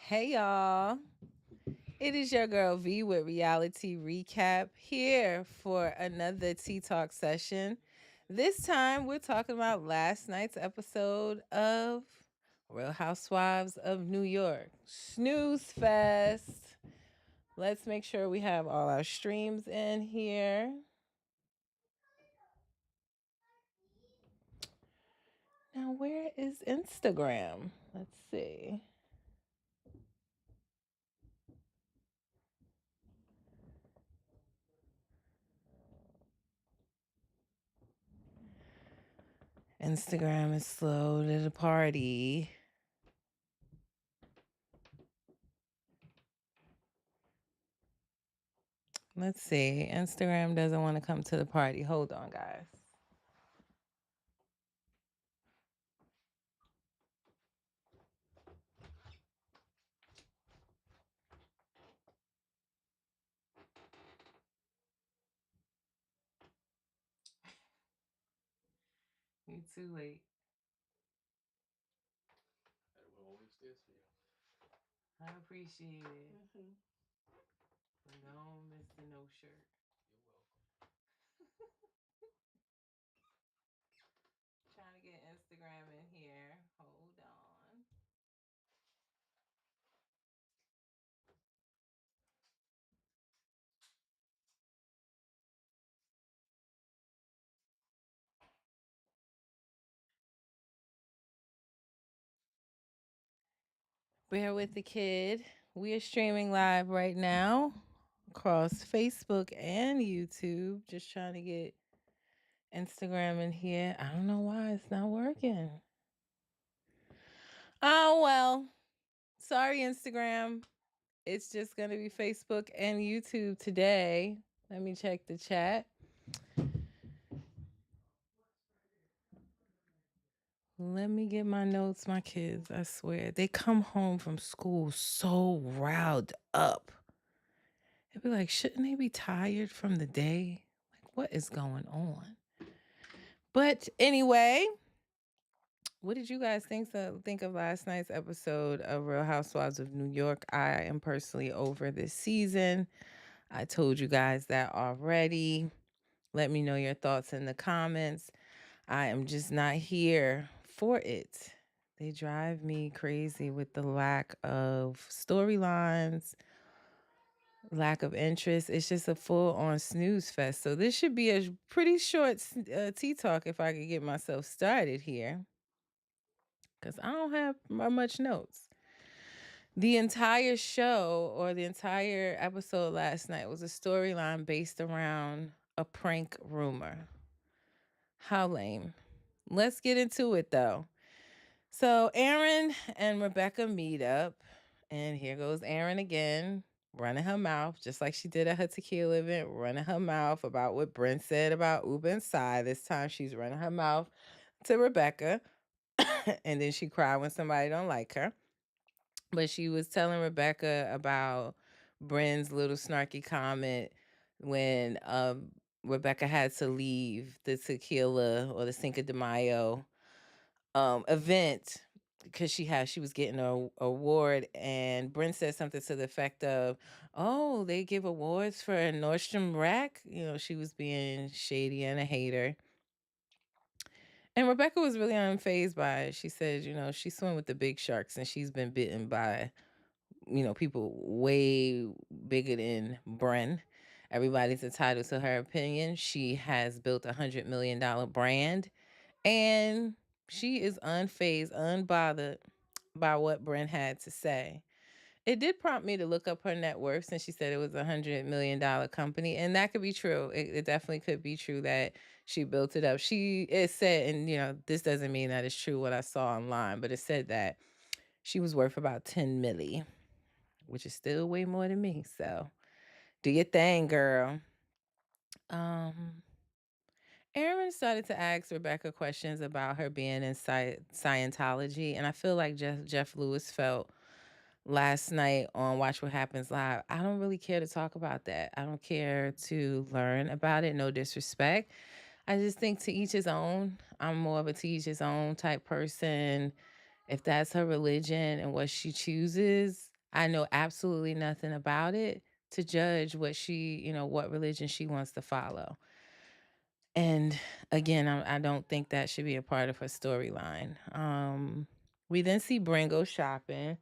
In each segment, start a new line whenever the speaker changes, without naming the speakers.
Hey y'all. It is your girl V with Reality Recap here for another Tea Talk session. This time we're talking about last night's episode of Real Housewives of New York. Snooze Fest. Let's make sure we have all our streams in here. Now, where is Instagram? Let's see. Instagram is slow to the party. Let's see. Instagram doesn't want to come to the party. Hold on, guys. You too late.
I will always this for you.
I appreciate it. But don't miss the no shirt.
You're welcome.
Trying to get Instagram in here. Hold on. Bear with the kid. We are streaming live right now across Facebook and YouTube. Just trying to get Instagram in here. I don't know why it's not working. Oh, well. Sorry, Instagram. It's just going to be Facebook and YouTube today. Let me check the chat. Let me get my notes, my kids. I swear. They come home from school so riled up. They'd be like, shouldn't they be tired from the day? Like, what is going on? But anyway, what did you guys think of last night's episode of Real Housewives of New York? I am personally over this season. I told you guys that already. Let me know your thoughts in the comments. I am just not here for it. They drive me crazy with the lack of storylines, lack of interest. It's just a full on snooze fest. So this should be a pretty short tea talk if I could get myself started here, because I don't have much notes. The entire show or the entire episode last night was a storyline based around a prank rumor. How lame. Let's get into it though. So Aaron and Rebecca meet up, and here goes Aaron again, running her mouth, just like she did at her tequila event, running her mouth about what Brent said about Uber and Sai. This time she's running her mouth to Rebecca, and then she cried when somebody don't like her. But she was telling Rebecca about Bren's little snarky comment when Rebecca had to leave the tequila or the Cinco de Mayo event because she was getting a award, and Brent said something to the effect of, "Oh, they give awards for a Nordstrom rack." She was being shady and a hater. And Rebecca was really unfazed by it. She said, she swam with the big sharks and she's been bitten by, people way bigger than Bren. Everybody's entitled to her opinion. She has built $100 million brand, and she is unfazed, unbothered by what Bren had to say. It did prompt me to look up her net worth since she said it was $100 million company, and that could be true. It definitely could be true that she built it up. It said, and this doesn't mean that it's true what I saw online, but it said that she was worth about 10 milli, which is still way more than me. So do your thing, girl. Um, Aaron started to ask Rebecca questions about her being in Scientology, and I feel like Jeff Lewis felt last night on Watch What Happens Live. I don't really care to talk about that. I don't care to learn about it. No disrespect. I just think to each his own. I'm more of a to each his own type person. If that's her religion and what she chooses, I know absolutely nothing about it to judge what she, what religion she wants to follow. And again, I don't think that should be a part of her storyline. We then see Bryn go shopping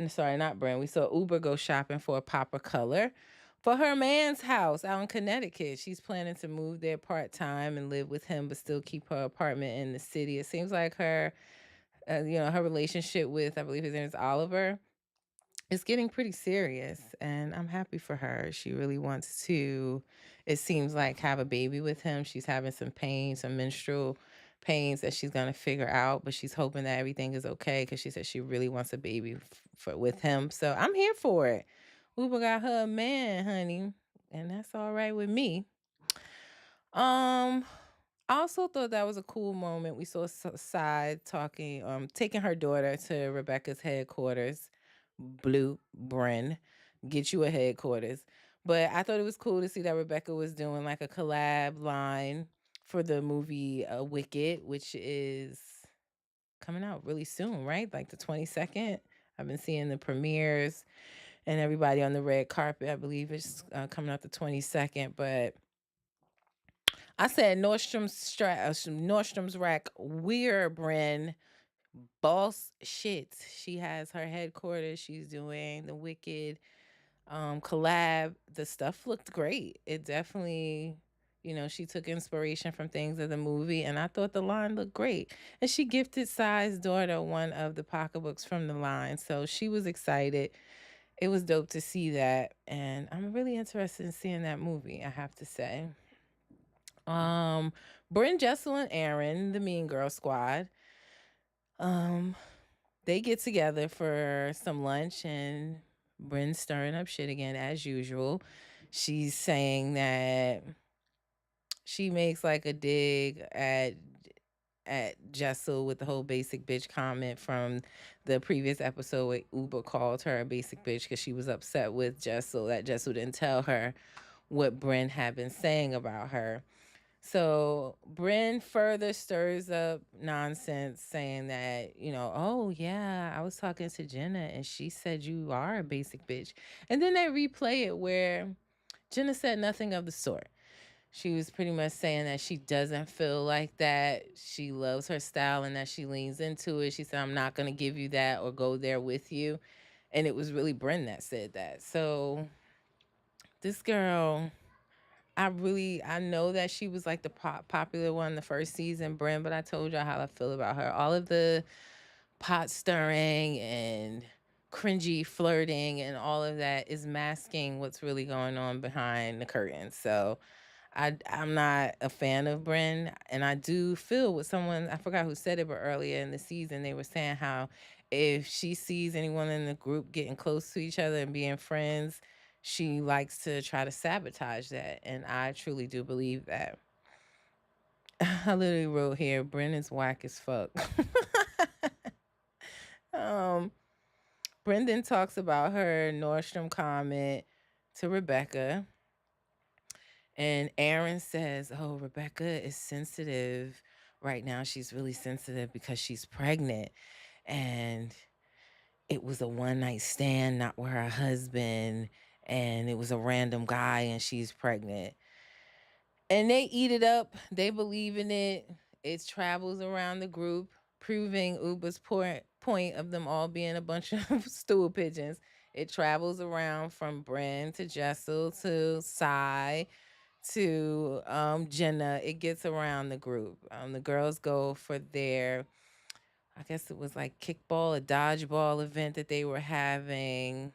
sorry, not Bryn. We saw Uber go shopping for a pop of color for her man's house out in Connecticut. She's planning to move there part time and live with him, but still keep her apartment in the city. It seems like her relationship with, I believe his name is Oliver, it's getting pretty serious, and I'm happy for her. She really wants to, it seems like, have a baby with him. She's having some pain, some menstrual pains that she's gonna figure out, but she's hoping that everything is okay because she said she really wants a baby for with him. So I'm here for it. Uber got her a man, honey, and that's all right with me. Um, I also thought that was a cool moment. We saw Side talking, taking her daughter to Rebecca's headquarters, Blue Bren, get you a headquarters. But I thought it was cool to see that Rebecca was doing like a collab line for the movie Wicked, which is coming out really soon, right? Like the 22nd. I've been seeing the premieres and everybody on the red carpet. I believe it's coming out the 22nd, but I said Nordstrom's rack weird brand boss shit. She has her headquarters. She's doing the Wicked collab. The stuff looked great. It definitely, she took inspiration from things of the movie, and I thought the line looked great. And she gifted Sai's daughter one of the pocketbooks from the line, so she was excited. It was dope to see that, and I'm really interested in seeing that movie, I have to say. Um, Bryn, Jessel, and Aaron, the Mean Girl Squad, um, they get together for some lunch, and Bryn's stirring up shit again as usual. She's saying that she makes like a dig at Jessel with the whole basic bitch comment from the previous episode where Uber called her a basic bitch because she was upset with Jessel that Jessel didn't tell her what Bryn had been saying about her. So Bryn further stirs up nonsense saying that, oh yeah, I was talking to Jenna and she said you are a basic bitch. And then they replay it where Jenna said nothing of the sort. She was pretty much saying that she doesn't feel like that. She loves her style and that she leans into it. She said, I'm not going to give you that or go there with you. And it was really Bryn that said that. So this girl, I know that she was like the popular one the first season, Bryn, but I told y'all how I feel about her. All of the pot stirring and cringy flirting and all of that is masking what's really going on behind the curtain. So I'm not a fan of Bryn, and I do feel with someone, I forgot who said it, but earlier in the season they were saying how if she sees anyone in the group getting close to each other and being friends, she likes to try to sabotage that, and I truly do believe that. I literally wrote here, Bryn is whack as fuck. um, Brendan talks about her Nordstrom comment to Rebecca. And Aaron says, oh, Rebecca is sensitive right now. She's really sensitive because she's pregnant. And it was a one night stand, not with her husband. And it was a random guy and she's pregnant. And they eat it up. They believe in it. It travels around the group, proving Uber's point of them all being a bunch of stool pigeons. It travels around from Bren to Jessel to Cy to Jenna. It gets around the group. The girls go for their, I guess it was like kickball, a dodgeball event that they were having.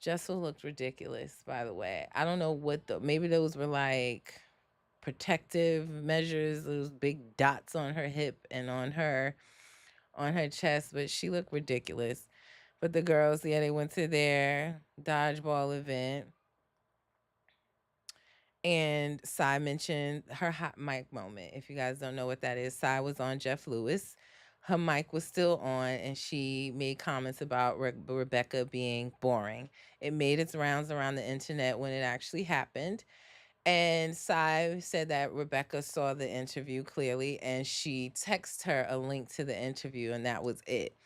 Jessel looked ridiculous, by the way. I don't know maybe those were like protective measures, those big dots on her hip and on her chest, but she looked ridiculous. But the girls, yeah, they went to their dodgeball event. And Cy mentioned her hot mic moment. If you guys don't know what that is, Cy was on Jeff Lewis. Her mic was still on, and she made comments about Rebecca being boring. It made its rounds around the internet when it actually happened. And Cy said that Rebecca saw the interview clearly, and she texted her a link to the interview, and that was it.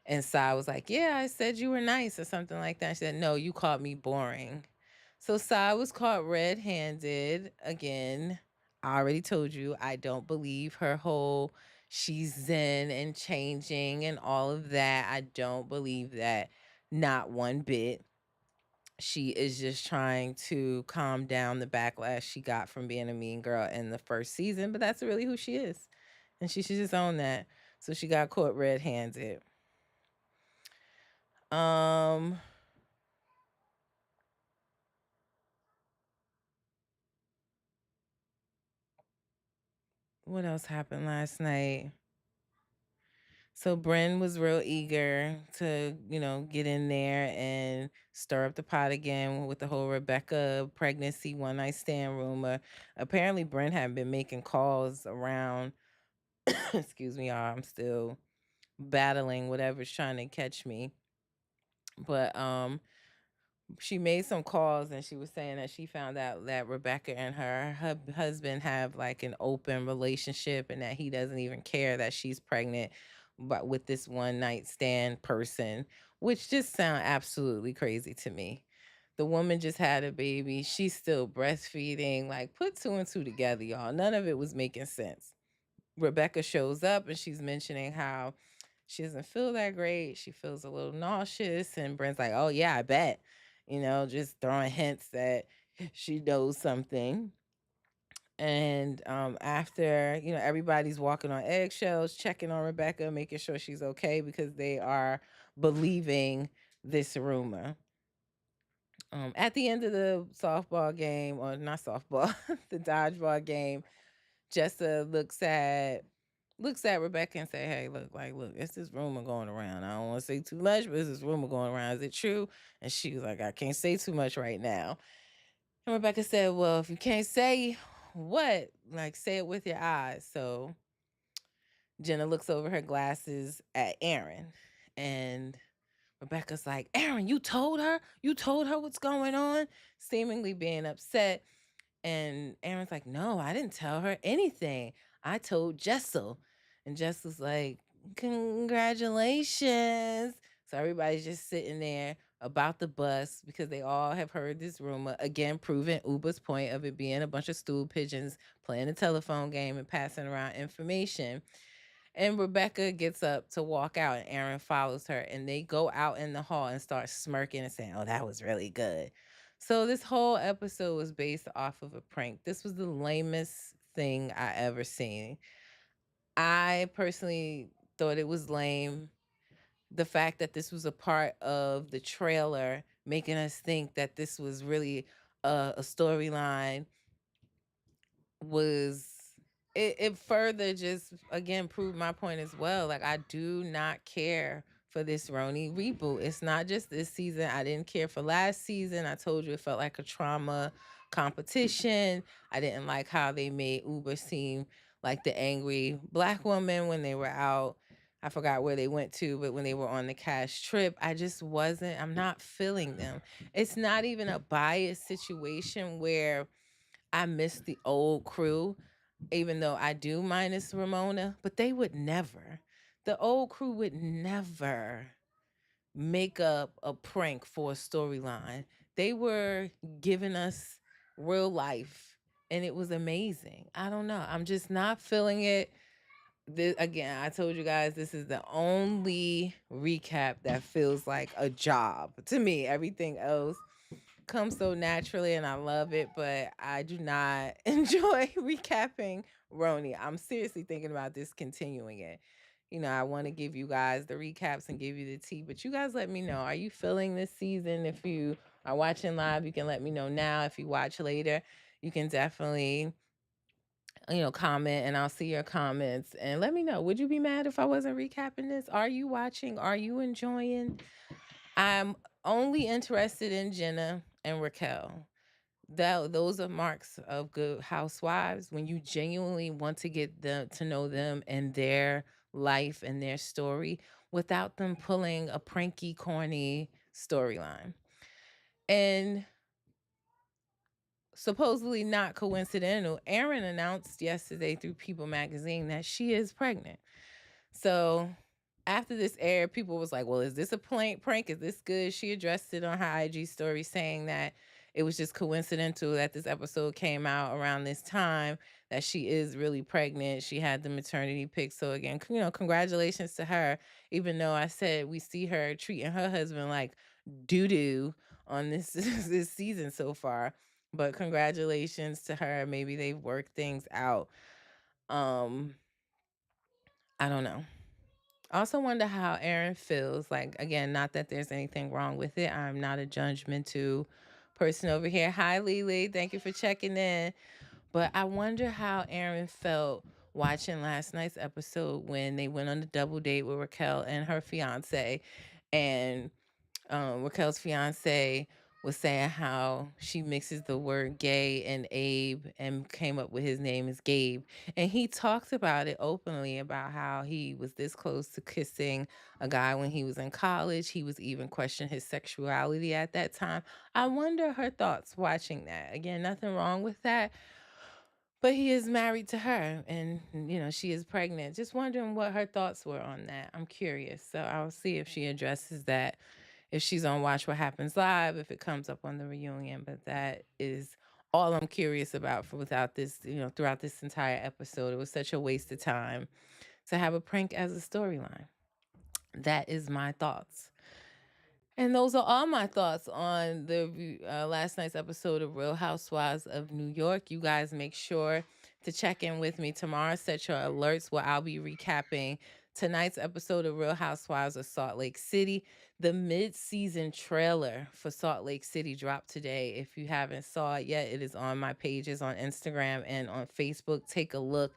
And Sai was like, "Yeah, I said you were nice," or something like that. She said, "No, you called me boring." So Sai was caught red handed again. I already told you I don't believe her whole she's zen and changing and all of that. I don't believe that, not one bit. She is just trying to calm down the backlash she got from being a mean girl in the first season, but that's really who she is. And she should just own that. So she got caught red handed. Um, what else happened last night? So Bren was real eager to, get in there and stir up the pot again with the whole Rebecca pregnancy one night stand rumor. Apparently, Bren had been making calls around. Excuse me, y'all. I'm still battling whatever's trying to catch me. But she made some calls and she was saying that she found out that Rebecca and her husband have like an open relationship and that he doesn't even care that she's pregnant but with this one night stand person, which just sound absolutely crazy to me. The woman just had a baby, she's still breastfeeding. Like, put two and two together, y'all. None of it was making sense. Rebecca shows up and she's mentioning how she doesn't feel that great. She feels a little nauseous. And Brent's like, "Oh, yeah, I bet." Just throwing hints that she knows something. And after, everybody's walking on eggshells, checking on Rebecca, making sure she's okay because they are believing this rumor. At the end of the softball game, or not softball, the dodgeball game, Jessa looks at Rebecca and say, "Hey, look, it's this rumor going around. I don't want to say too much, but it's this rumor going around. Is it true?" And she was like, "I can't say too much right now." And Rebecca said, "Well, if you can't say what, like, say it with your eyes." So Jenna looks over her glasses at Aaron, and Rebecca's like, "Aaron, you told her? You told her what's going on?" Seemingly being upset. And Aaron's like, "No, I didn't tell her anything. I told Jessel." And Jessel's like, "Congratulations." So everybody's just sitting there about the bus because they all have heard this rumor. Again, proving Uber's point of it being a bunch of stool pigeons playing a telephone game and passing around information. And Rebecca gets up to walk out, and Aaron follows her, and they go out in the hall and start smirking and saying, "Oh, that was really good." So this whole episode was based off of a prank. This was the lamest thing I ever seen. I personally thought it was lame. The fact that this was a part of the trailer, making us think that this was really a storyline, was it further just again proved my point as well. Like, I do not care for this RHONY reboot. It's not just this season. I didn't care for last season. I told you it felt like a trauma competition. I didn't like how they made Uber seem like the angry black woman when they were out. I forgot where they went to, but when they were on the cash trip, I'm not feeling them. It's not even a biased situation where I miss the old crew, even though I do minus Ramona, but they would never, the old crew would never make up a prank for a storyline. They were giving us real life and it was amazing. I don't know. I'm just not feeling it. Again, I told you guys this is the only recap that feels like a job to me. Everything else comes so naturally and I love it, but I do not enjoy recapping RHONY. I'm seriously thinking about discontinuing it. I want to give you guys the recaps and give you the tea, but you guys let me know. Are you feeling this season? If you are watching live, you can let me know now. If you watch later, you can definitely, comment and I'll see your comments and let me know. Would you be mad if I wasn't recapping this? Are you watching? Are you enjoying? I'm only interested in Jenna and Raquel. Those are marks of good housewives when you genuinely want to get them to know them and their life and their story without them pulling a pranky, corny storyline. And supposedly not coincidental, Erin announced yesterday through People magazine that she is pregnant. So after this aired, people was like, "Well, is this a prank? Is this good?" She addressed it on her IG story, saying that it was just coincidental that this episode came out around this time, that she is really pregnant. She had the maternity pic. So again, congratulations to her. Even though I said we see her treating her husband like doo doo on this this season so far, but congratulations to her. Maybe they've worked things out. Um, I don't know. I also wonder how Aaron feels. Like, again, not that there's anything wrong with it. I'm not a judgmental person over here. Hi, Lily. Thank you for checking in. But I wonder how Aaron felt watching last night's episode when they went on a double date with Raquel and her fiance. And Raquel's fiance was saying how she mixes the word gay and Abe and came up with his name as Gabe. And he talked about it openly about how he was this close to kissing a guy when he was in college. He was even questioning his sexuality at that time. I wonder her thoughts watching that. Again, nothing wrong with that. But he is married to her and she is pregnant. Just wondering what her thoughts were on that. I'm curious. So I'll see if she addresses that, if she's on Watch What Happens Live, if it comes up on the reunion. But that is all I'm curious about without this, throughout this entire episode. It was such a waste of time to have a prank as a storyline. That is my thoughts. And those are all my thoughts on the last night's episode of Real Housewives of New York. You guys make sure to check in with me tomorrow. Set your alerts where I'll be recapping tonight's episode of Real Housewives of Salt Lake City. The mid-season trailer for Salt Lake City dropped today. If you haven't saw it yet, it is on my pages on Instagram and on Facebook. Take a look.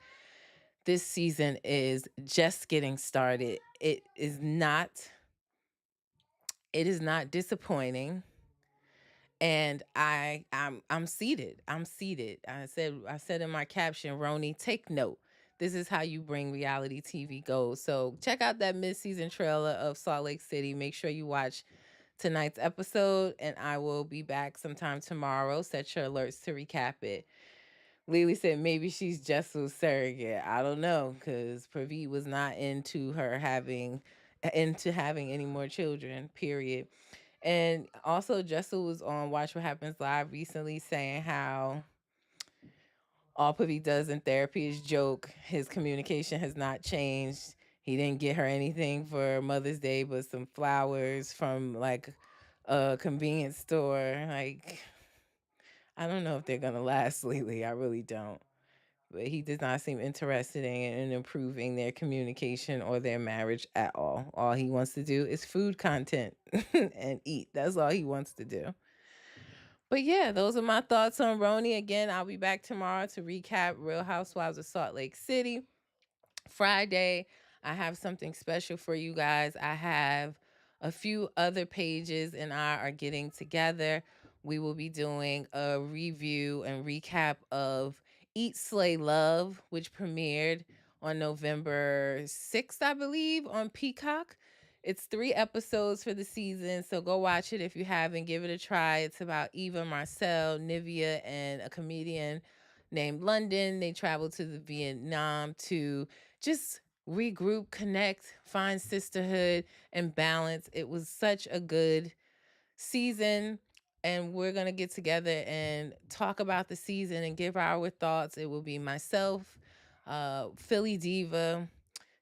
This season is just getting started. It is not disappointing, and I'm seated. I'm seated. I said in my caption, RHONY, take note. This is how you bring reality TV goes. So check out that mid-season trailer of Salt Lake City. Make sure you watch tonight's episode, and I will be back sometime tomorrow. Set your alerts to recap it. Lily said maybe she's Jessel's surrogate. I don't know, because Pravi was not into having any more children, period. And also, Jessel was on Watch What Happens Live recently saying how all Pravi does in therapy is joke. His communication has not changed. He didn't get her anything for Mother's Day but some flowers from like a convenience store. Like, I don't know if they're going to last lately. I really don't. But he does not seem interested in improving their communication or their marriage at all. All he wants to do is food content and eat. That's all he wants to do. But yeah, those are my thoughts on RHONY. Again, I'll be back tomorrow to recap Real Housewives of Salt Lake City. Friday, I have something special for you guys. I have a few other pages and I are getting together. We will be doing a review and recap of Eat, Slay, Love, which premiered on November 6th, I believe, on Peacock. It's 3 episodes for the season, so go watch it if you haven't. Give it a try. It's about Eva, Marcel, Nivea, and a comedian named London. They travel to the Vietnam to just regroup, connect, find sisterhood and balance. It was such a good season. And we're going to get together and talk about the season and give our thoughts. It will be myself, Philly Diva,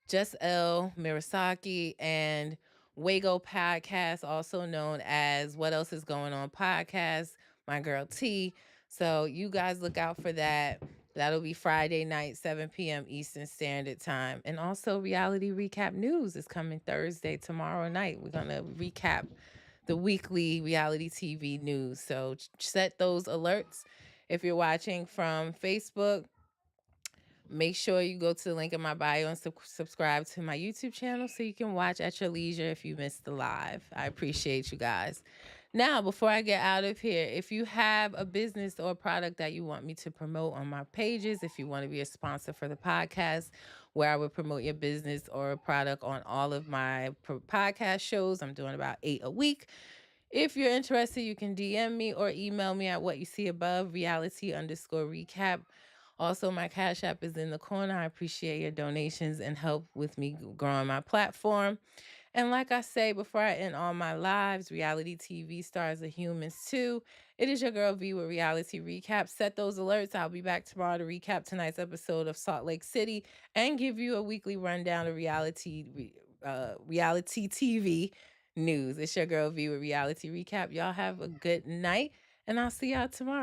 Jessel, Mirasaki, and Wago Podcast, also known as What Else Is Going On Podcast, my girl T. So you guys look out for that. That'll be Friday night, 7 p.m. Eastern Standard Time. And also Reality Recap News is coming Thursday, tomorrow night. We're going to recap the weekly reality TV news. So set those alerts. If you're watching from Facebook, make sure you go to the link in my bio and subscribe to my YouTube channel so you can watch at your leisure if you missed the live. I appreciate you guys. Now, before I get out of here, if you have a business or a product that you want me to promote on my pages, if you want to be a sponsor for the podcast, where I would promote your business or a product on all of my podcast shows, I'm doing about 8 a week. If you're interested, you can DM me or email me at what you see above, reality_recap Also, my Cash App is in the corner. I appreciate your donations and help with me growing my platform. And like I say before I end all my lives, reality TV stars are humans too. It is your girl V with Reality Recap. Set those alerts. I'll be back tomorrow to recap tonight's episode of Salt Lake City and give you a weekly rundown of reality TV news. It's your girl V with Reality Recap. Y'all have a good night, and I'll see y'all tomorrow.